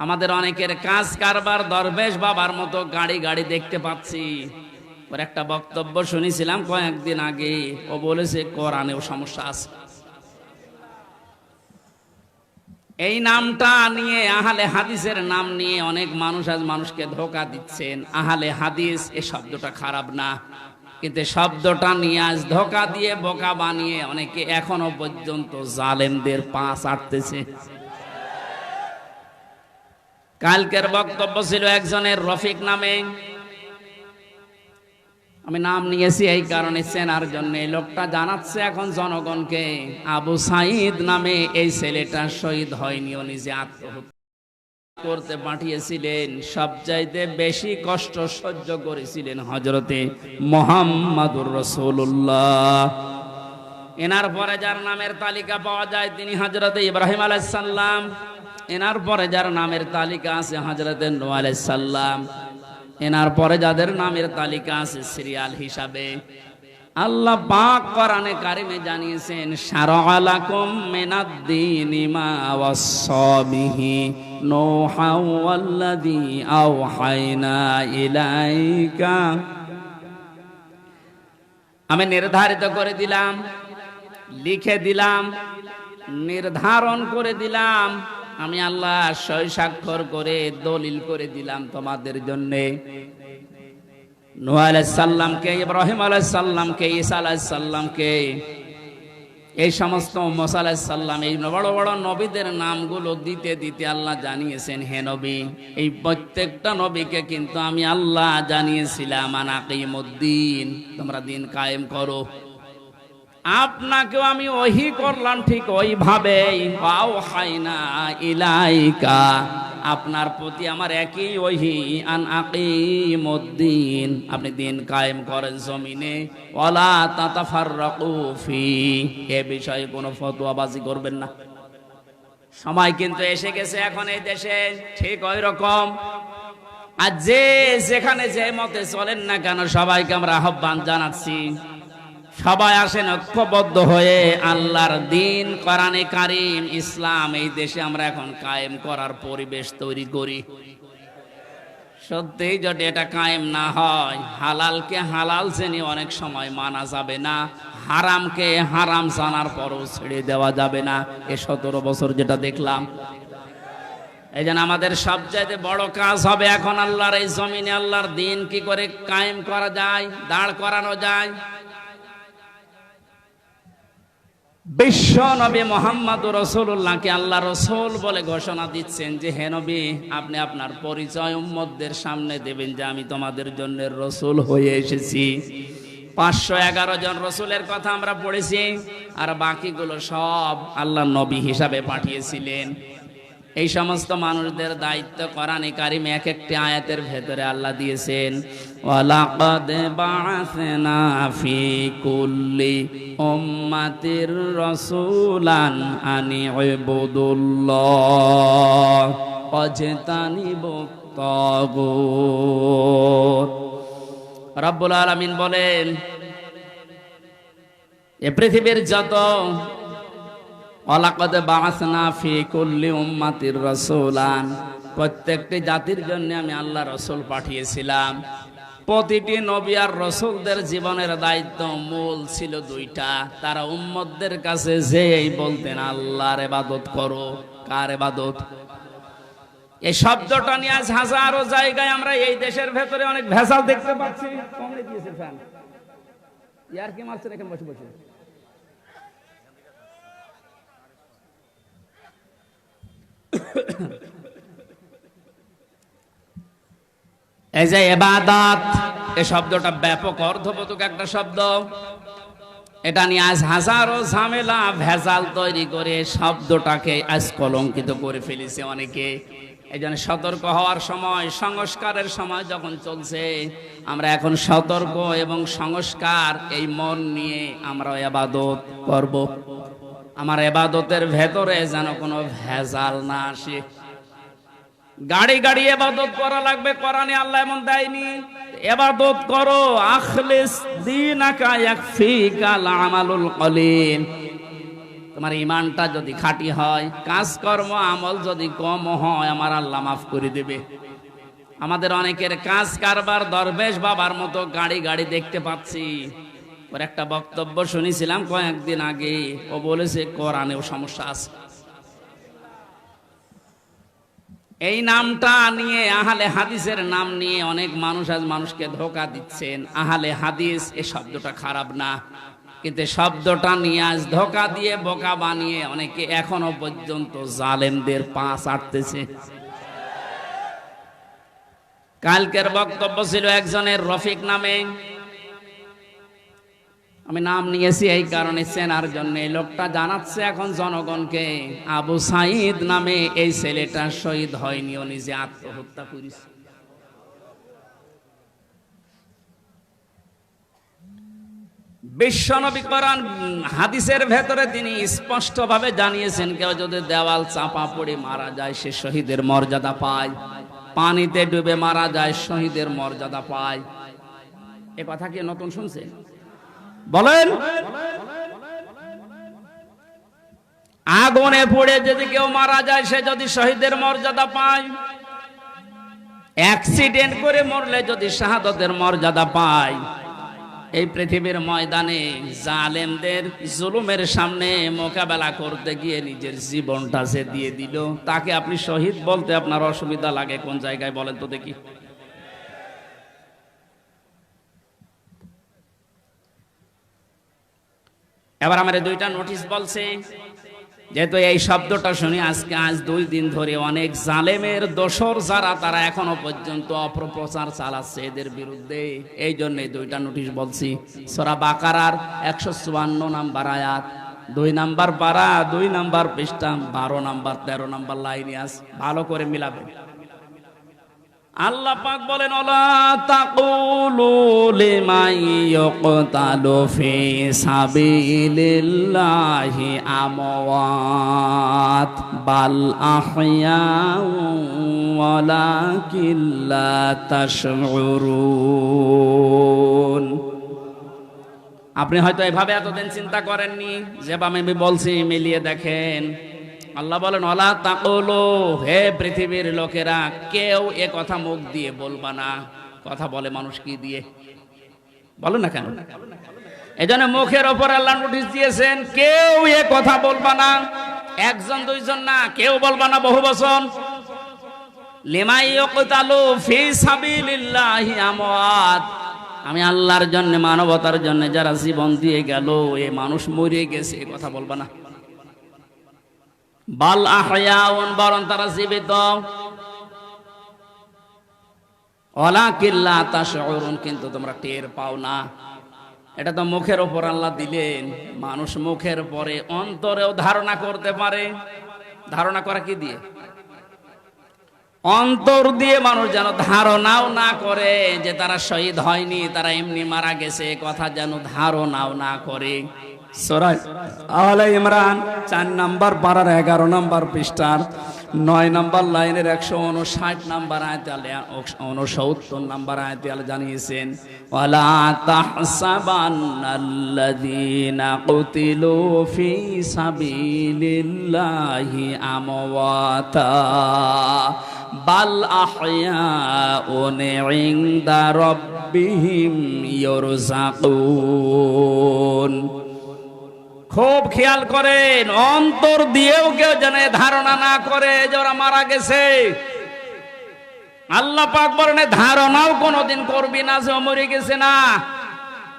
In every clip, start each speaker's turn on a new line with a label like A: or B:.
A: আমাদের অনেকের কাজ কারবার দরবেশ বাবার মতো গাড়ি গাড়ি দেখতে পাচ্ছি। ওর একটা বক্তব্য শুনেছিলাম কয়েকদিন আগে, ও বলেছে কোরআনেও সমস্যা আছে। এই নামটা নিয়ে, আহলে হাদিসের নাম নিয়ে অনেক মানুষ আজ মানুষকে ধোঁকা দিচ্ছেন। আহলে হাদিস এই শব্দটা খারাপ না, কিন্তু শব্দটা নিয়ে আজ ধোঁকা দিয়ে বোকা বানিয়ে অনেকে এখনো পর্যন্ত জালেমদের পা চাটতেছে। কালকের বক্তব্য ছিল একজনের রফিক নামে, আমি নাম নিয়েছি এই কারণে চেনার জন্য। এই লোকটা জানাচ্ছে এখন জনগণকে, আবু সাইদ নামে এই ছেলেটা শহীদ হয়নি, ও নিজে আত্মহত্যা করতে পাঠিয়েছিলেন। সবচাইতে বেশি কষ্ট সহ্য করেছিলেন হযরতে মুহাম্মাদুর রাসূলুল্লাহ। এনার পরে যার নামের তালিকা পাওয়া যায় তিনি হযরতে ইব্রাহিম আলাইহিস সালাম। এনার পরে যার নামের তালিকা আছে হযরতে নূহ আলাইহিস সালাম। এনার পরে যাদের নামের তালিকা আছে সিরিয়াল হিসাবে, আল্লাহ পাক কোরআনে কারিমে জানিয়েছেন, শারআ লাকুম মিনাদ-দীনি মা ওয়াসসা বিহি নূহা ওয়াল্লাযী আওহায়না ইলাইকা। আমি নির্ধারিত করে দিলাম, লিখে দিলাম, নির্ধারণ করে দিলাম, আমি আল্লাহ সই স্বাক্ষর করে দলিল করে দিলাম তোমাদের জন্য। নূহ আলাইহিস সালামকে, ইব্রাহিম আলাইহিস সালামকে, ঈসা আলাইহিস সালামকে, এই সমস্ত মুসা আলাইহিস সালাম, এই বড় বড় নবীদের নামগুলো দিতে দিতে আল্লাহ জানিয়েছেন, হে নবী, এই প্রত্যেকটা নবীকে কিন্তু আমি আল্লাহ জানিয়েছিলাম আন আকিমুদ্দিন, তোমরা দিন কায়েম করো। আপনাকেও আমি ওহী করলাম ঠিক ওইভাবেই, ওয়াওহাইনা ইলাইকা, আপনার প্রতি আমার একই ওহী, আন আকিমুদ্দিন, আপনি দিন কায়েম করেন জমিনে, ওয়ালা তাতাফাররাকু ফি, এ বিষয়ে কোনো ফতোয়াবাজি করবেন না। সময় কিন্তু এসে গেছে এখন এই দেশে ঠিক ওই রকম। আর যে যেখানে যে মতে চলেন না কেন, সবাইকে আমরা আহ্বান জানাচ্ছি, সবাই আসেন ঐক্যবদ্ধ হয়ে আল্লাহর দিন, কোরআনে কারিম, ইসলাম এই দেশে আমরা এখন কায়েম করার পরিবেশ তৈরি করি। সত্যি যদি এটা কায়েম না হয়, হালালকে হালাল জেনে অনেক সময় মানা যাবে না, হারামকে হারাম জানার পরও ছেড়ে দেওয়া যাবে না। এ 17 বছর যেটা দেখলাম, এই জন্য আমাদের সবচাইতে বড় কাজ হবে এখন আল্লাহর এই জমিনে আল্লাহর দিন কি করে কায়েম করা যায়, দাঁড় করানো যায়। বিশ্ব নবী মুহাম্মদুর রাসূলুল্লাহকে আল্লাহ রাসূল বলে ঘোষণা দিচ্ছেন যে, হে নবী, আপনি আপনার পরিচয় উম্মতদের সামনে দেবেন যে আমি তোমাদের জন্য রাসূল হয়ে এসেছি। 511 জন রাসূলের কথা আমরা পড়েছি, আর বাকিগুলো সব আল্লাহ নবী হিসাবে পাঠিয়েছিলেন। এই সমস্ত মানুষদের দায়িত্ব কোরআনে কারিমে এক একটি আয়াতের ভেতরে আল্লাহ দিয়েছেন, ওয়ালাকাদ বা'আসনা ফি কুল্লি উম্মাতির রাসূলান আনি ইবুদুল্লাহ ওয়াজতানিবুত তাগুত। রব্বুল আলামিন বলেন, এ পৃথিবীর যত, ওয়ালাকাদ বা'আসনা ফি কুল্লি উম্মাতির রাসূলান, প্রত্যেকটি জাতির জন্য আমি আল্লাহ রাসূল পাঠিয়েছিলাম। প্রতিটি নবী আর রাসূলদের জীবনের দায়িত্ব মূল ছিল দুইটা, তারা উম্মতদের কাছে যেই বলতেন আল্লাহর ইবাদত করো। কার ইবাদত? এই শব্দটা নিয়ে আজ হাজারো জায়গায় আমরা এই দেশের ভেতরে অনেক ভেজাল দেখতে পাচ্ছি। কমলে দিয়েছে ফ্যান, ইয়ার কি মারছেন এখানে বসে বসে। এই যে ইবাদত, এই শব্দটা ব্যাপক অর্থবোধক একটা শব্দ। এটা নিয়ে আজ হাজারো ঝামেলা ভেজাল তৈরি করে শব্দটাকে আজ কলঙ্কিত করে ফেলেছে অনেকে। এই জন্য সতর্ক হওয়ার সময়, সংস্কারের সময় যখন চলছে, আমরা এখন সতর্ক এবং সংস্কার এই মন নিয়ে আমরা ইবাদত করব। আমার ইবাদতের ভেতরে যেন কোনো ভেজাল না আসে। গাড়ি গাড়ি ইবাদত করা লাগবে, কোরআনে আল্লাহ এমন দেয়নি। ইবাদত করো, আখলিস দীনাকা ইয়াকফিকাল আমালুল কলিল, তোমার ইমানটা যদি খাঁটি হয়, কাজকর্ম আমল যদি কম হয়, আমার আল্লাহ মাফ করে দেবে। আমাদের অনেকের কাজ কারবার দরবেশ বাবার মতো গাড়ি গাড়ি দেখতে পাচ্ছি। ওর একটা বক্তব্য শুনেছিলাম কয়েকদিন আগে, ও বলেছে কোরআনেও সমস্যা আছে। এই নামটা নিয়ে, আহলে হাদিসের নাম নিয়ে অনেক মানুষ আজ মানুষকে ধোঁকা দিচ্ছেন। আহলে হাদিস এই শব্দটা খারাপ না, কিন্তু শব্দটা নিয়ে আজ ধোঁকা দিয়ে বোকা বানিয়ে অনেকে এখনো পর্যন্ত জালেমদের পা চাটতেছে। কালকের বক্তব্য ছিল একজনের রফিক নামে, আমি নাম নিয়েছি এই কারণে চেনার জন্য। এই লোকটা জানাচ্ছে এখন জনগণকে, আবু সাইদ নামে এই ছেলেটা শহীদ হয়নি, ও নিজে আত্মহত্যা করেছে। বিশ্বনবী কোরআন হাদিসের ভেতরে তিনি স্পষ্টভাবে জানিয়েছেন, কেউ যদি দেওয়াল চাপা পড়ে মারা যায় সে শহীদের মর্যাদা পায়, পানিতে ডুবে মারা যায় শহীদের মর্যাদা পায়। এ কথা কি নতুন শুনছেন? বলেন। আগুনে পড়ে যদি কেউ মারা যায় সে যদি শহীদের মর্যাদা পায়, অ্যাক্সিডেন্ট করে মরলে যদি শাহাদাতের মর্যাদা পায়, এই পৃথিবীর ময়দানে জালেমদের জুলুমের সামনে মোকাবেলা করতে গিয়ে নিজের জীবনটা সে দিয়ে দিল, তাকে আপনি শহীদ বলতে আপনার অসুবিধা লাগে কোন জায়গায় বলেন তো দেখি? এবার আমার দুইটা নোটিশ বলছে, যেহেতু এই শব্দটা শুনি আজ 2 দিন ধরে অনেক জালেমের দোসর যারা, তারা এখনো পর্যন্ত অপপ্রচার চালাচ্ছে এদের বিরুদ্ধে, এই জন্য 2টা নোটিশ বলছি। সূরা বাকারার 154 নম্বর আয়াত, 2 নম্বর পারা, 2 নম্বর পৃষ্ঠা, 12 নম্বর 13 নম্বর লাইনে আছে, ভালো করে মিলাবেন। আল্লাহ পাক বলেন, ওয়ালা তাকুলু লিমান ইয়াকতালু ফি সাবিলিল্লাহি আমওয়াত বাল আহইয়াউ ওয়ালাকিন লা তাশউরুন। আপনি হয়তো এভাবে এতদিন চিন্তা করেননি, যেভাবে আমি বলছি মিলিয়ে দেখেন। আল্লাহ বলেন, ওয়ালা তাকুলু, হে পৃথিবীর লোকেরা, কেউ এ কথা মুখ দিয়ে বলবা না। কথা বলে মানুষ কি দিয়ে? বলো না কেন? এজন্য মুখের ওপর আল্লাহ নোটিশ দিয়েছেন, কেউ এ কথা বলবা না। 1জন 2জন না, কেউ বলবা না, বহু বচন। লিমান ইয়াকতালু ফি সাবিলিল্লাহি আমওয়াত, আমি আল্লাহর জন্য, মানবতার জন্য যারা জীবন দিয়ে গেল, এ মানুষ মরে গেছে, এ কথা বলবা না। বাল আহয়াউন, বরং তারা জীবিত। ওয়ালাকিন লা তাশউরুন, কিন্তু তোমরা টের পাও না। এটা তো মুখের উপর আল্লাহ দিলেন, মানুষ মুখের পরে অন্তরেও ধারণা করতে পারে। ধারণা করা কি দিয়ে? অন্তর দিয়ে মানুষ যেন ধারণাও না করে যে তারা শহীদ হয়নি, তারা এমনি মারা গেছে, কথা যেন ধারণাও না করে। সূরা আলে ইমরান 4 নম্বর পারার 11 নম্বর পৃষ্ঠার 9 নম্বর লাইনের 159 নম্বর আয়াতে আল্লাহ 69 নম্বর আয়াতে আল্লাহ জানিয়েছেন, ওয়ালা তাহসাবান্নাল্লাযীনা কুতিলু ফি সাবিলিল্লাহি আমওয়াতা বাল আহয়াউন ইনদা রাব্বিহিম ইরযাকুন। খুব খেয়াল করেন, অন্তর দিয়েও কেউ যেন ধারণা না করে যে ওরা মারা গেছে। আল্লাহ পাক বলেন, ধারণাও কোনোদিন করবি না যে ও মরে গেছে না।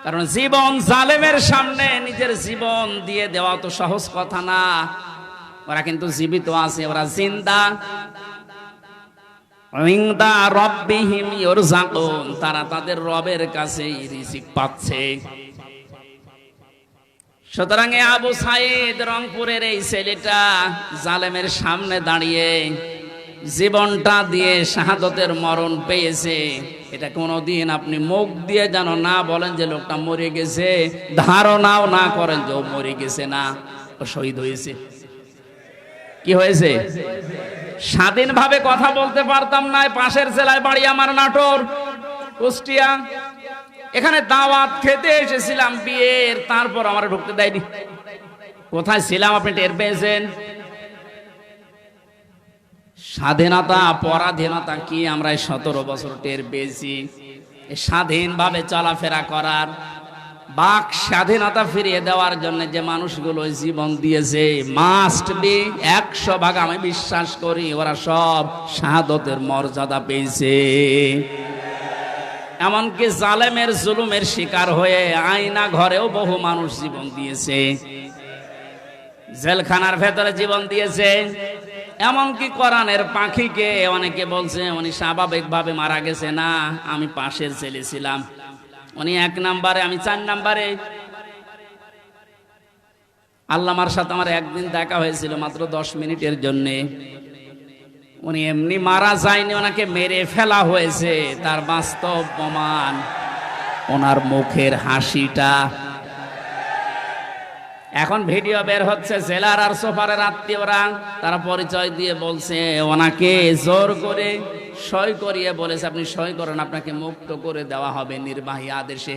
A: কারণ জীবন জালেমের সামনে নিজের জীবন দিয়ে দেওয়া তো সহজ কথা না। ওরা কিন্তু জীবিত আছে, ওরা জিন্দা। ইনদা রাব্বিহিম ইরযাকুন, তারা তাদের রবের কাছে রিজিক পাচ্ছে। সুতরাং আবু সাইদ রংপুরের এই ছেলেটা জালেমের সামনে দাঁড়িয়ে জীবনটা দিয়ে শাহাদতের মরণ পেয়েছে। এটা কোনোদিন আপনি মুখ দিয়ে যেন না বলেন যে লোকটা মরে গেছে, ধারণাও না করেন যে ও মরে গেছে না, ও শহীদ হয়েছে। কি হয়েছে? স্বাধীনভাবে কথা বলতে পারতাম না। পাশের জেলায় বাড়ি আমার, নাটোর, কুষ্টিয়া। এখানে দাওয়াত খেতে এসেছিলাম বিয়ের, তারপর আমার ঢুকতে দেয়নি। কোথায় ছিলাম আপনি টের পেয়েছেন? স্বাধীনতা পরাধীনতা কি আমরা 17 বছর টের পেয়েছি। স্বাধীনভাবে চলাফেরা করার, বাক স্বাধীনতা ফিরিয়ে দেওয়ার জন্য যে মানুষগুলো জীবন দিয়েছে, মাস্ট বি 100 ভাগ আমি বিশ্বাস করি ওরা সব শাহাদতের মর্যাদা পেয়েছে। এমনকি জালেমের জুলুমের শিকার হয়ে আয়না ঘরেও বহু মানুষ জীবন দিয়েছে, জেলখানার ভেতরে জীবন দিয়েছে। এমনকি কোরআনের পাখিকে অনেকে বলছে উনি স্বাভাবিকভাবে মারা গেছে, না আমি পাশের ছেলে ছিলাম, উনি 1 নম্বরে আমি 4 নম্বরে। আল্লামার সাথে আমার একদিন দেখা হয়েছিল মাত্র 10 মিনিটের জন্য। উনি এমনি মারা যায়নি, ওনাকে মেরে ফেলা হয়েছে। তার বাস্তব প্রমাণ ওনার মুখের হাসিটা। এখন ভিডিও বের হচ্ছে, জেলার আর সোফারের আত্মীয়রা তারা পরিচয় দিয়ে বলছে ওনাকে জোর করে সই করিয়ে বলেছে আপনি সই করেন, আপনাকে মুক্ত করে দেওয়া হবে নির্বাহী আদেশে।